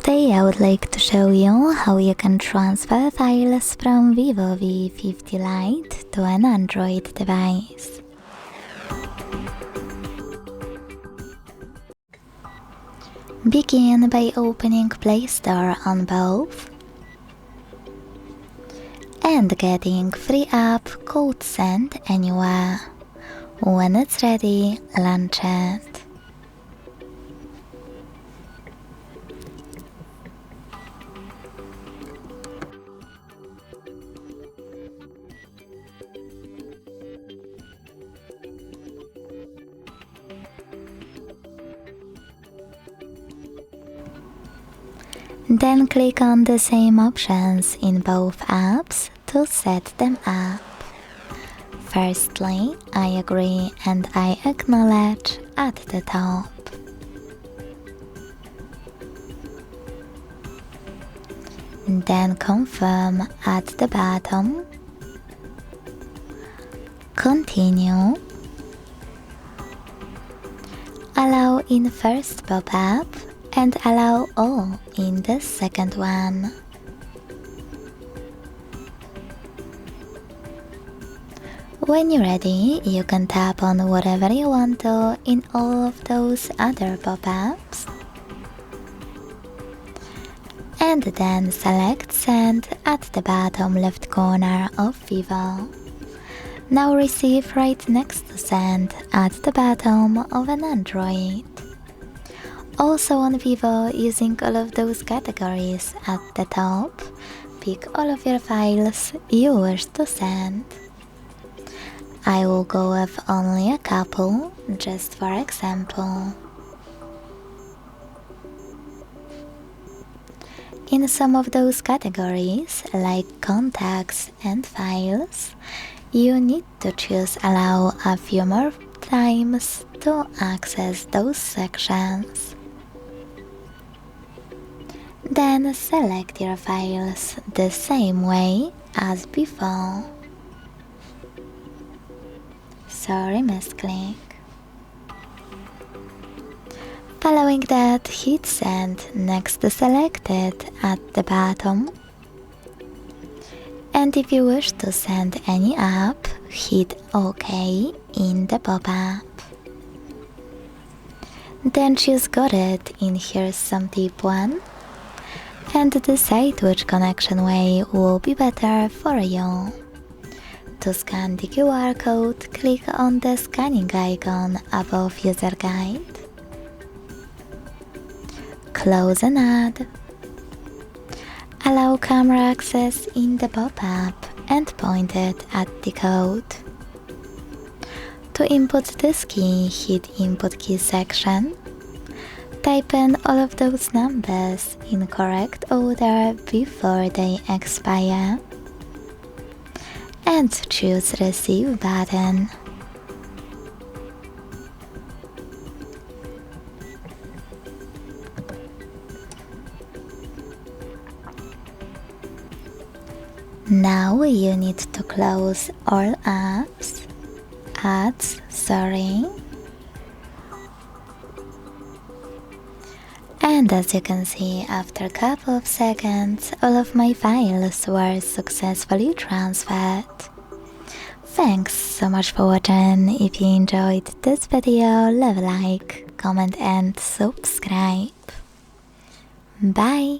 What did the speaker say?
Today I would like to show you how you can transfer files from VIVO V50 Lite to an Android device. Begin by opening Play Store on both and getting free app called Send Anywhere. When it's ready, launch it. Then click on the same options in both apps to set them up. Firstly, I agree and I acknowledge at the top. Then confirm at the bottom. Continue. Allow in first pop-up and allow all in the second one. When you're ready, you can tap on whatever you want to in all of those other pop-ups. And then select Send at the bottom left corner of VIVO. Now receive right next to Send at the bottom of an Android. Also on VIVO, using all of those categories at the top, pick all of your files you wish to send. I will go with only a couple, just for example. In some of those categories, like contacts and files, you need to choose Allow a few more times to access those sections. Then select your files the same way as before. Sorry, misclick. Following that, hit Send next to Selected at the bottom. And if you wish to send any app, hit OK in the pop-up. Then choose Got It in Here's Some Tip 1 and decide which connection way will be better for you. To scan the QR code, click on the scanning icon above User Guide. Close an ad. Allow camera access in the pop-up and point it at the code. To input this key, hit Input Key section. Type in all of those numbers in correct order before they expire. And choose Receive button. Now you need to close all ads, And as you can see, after a couple of seconds, all of my files were successfully transferred. Thanks so much for watching. If you enjoyed this video, leave a like, comment and subscribe. Bye!